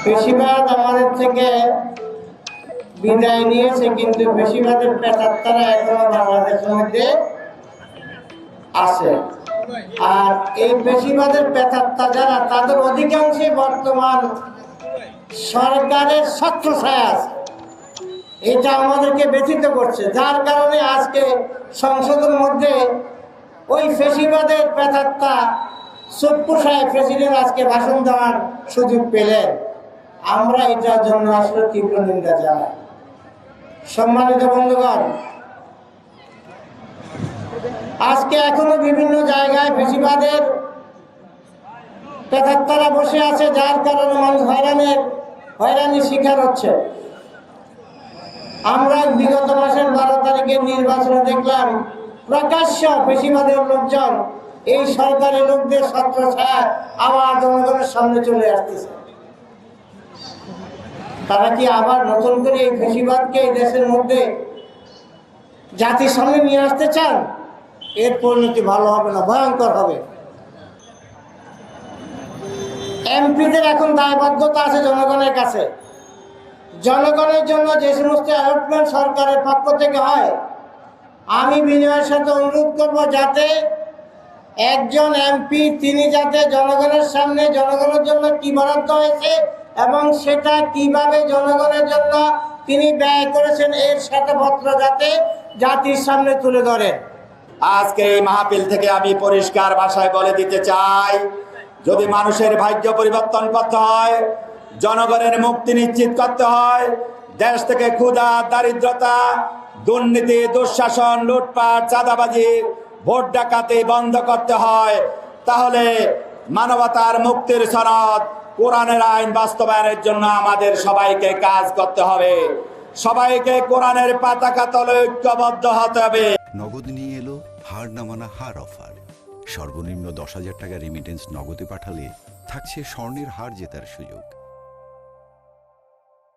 বেশিরভাগ আমাদের থেকে বিদায় নিয়েছে, কিন্তু বেশিরভাগের প্রেতাত্মারা এখনো বাংলাদেশের মধ্যে আছে। আর এই বেশিরভাগের প্রেতাত্মা যারা, তাদের অধিকাংশই বর্তমান সরকারের ছত্রছায়া আছে। এটা আমাদেরকে ব্যথিত করছে, যার কারণে আজকে সংসদের মধ্যে ওই ফেসিবাদের প্রেতাত্মা সুপ্পু সাহেব প্রেসিডেন্ট আজকে ভাষণ দেওয়ার সুযোগ পেলেন। আমরা এটার জন্য আসলে তীব্র নিন্দা জানাই। সম্মানিত বন্ধুগণ, আজকে এখনো বিভিন্ন জায়গায় ফেসিবাদের প্রেতাত্মারা বসে আছে, যার কারণে মানুষ হয়রানির শিকার হচ্ছে। আমরা বিগত মাসের 12 তারিখের নির্বাচনে দেখলাম প্রকাশ্য ফেসিবাদের লোকজন এই সরকারি লোকদের ছত্রছায়া আবার জনগণের সামনে চলে আসতেছে। তারা কি আবার নতুন করে এই ফেসিবাদকে এই দেশের মধ্যে জাতির সামনে নিয়ে আসতে চান? এর পরিণতি ভালো হবে না, ভয়ঙ্কর হবে। এমপিদের এখন দায়বদ্ধতা আছে জনগণের কাছে। জনগণের জন্য যে সমস্ত অ্যালটমেন্ট সরকারের পক্ষ থেকে হয়, আমি বিনয়ের সাথে অনুরোধ করব যাতে একজন এমপি তিনি যাতে জনগণের সামনে জনগণের জন্য কি বরাদ্দ হয়েছে এবং সেটা কিভাবে জনগণের জন্য তিনি ব্যয় করেছেন এর শ্বেতপত্র যাতে জাতির সামনে তুলে ধরেন। আজকে এই মাহফিল থেকে আমি পরিষ্কার ভাষায় বলে দিতে চাই, যদি মানুষের ভাগ্য পরিবর্তন করতে হয়, জনগণের মুক্তি নিশ্চিত করতে হয়, দেশ থেকে ক্ষুধা, দারিদ্রতা, দুর্নীতি, দুঃশাসন, লুটপাট, চাঁদাবাজি, ভোট ডাকাতি বন্ধ করতে হয়, তাহলে মানবতার মুক্তির সনদ কোরআনের আইন বাস্তবায়নের জন্য আমাদের সবাইকে কাজ করতে হবে। সবাইকে কোরআনের পতাকা তলে ঐক্যবদ্ধ হতে হবে। নগদ নিয়ে এলো হার না মানা হার অফার। সর্বনিম্ন 10,000 টাকা রেমিটেন্স নগদে পাঠালে থাকছে স্বর্ণের হার জেতার সুযোগ।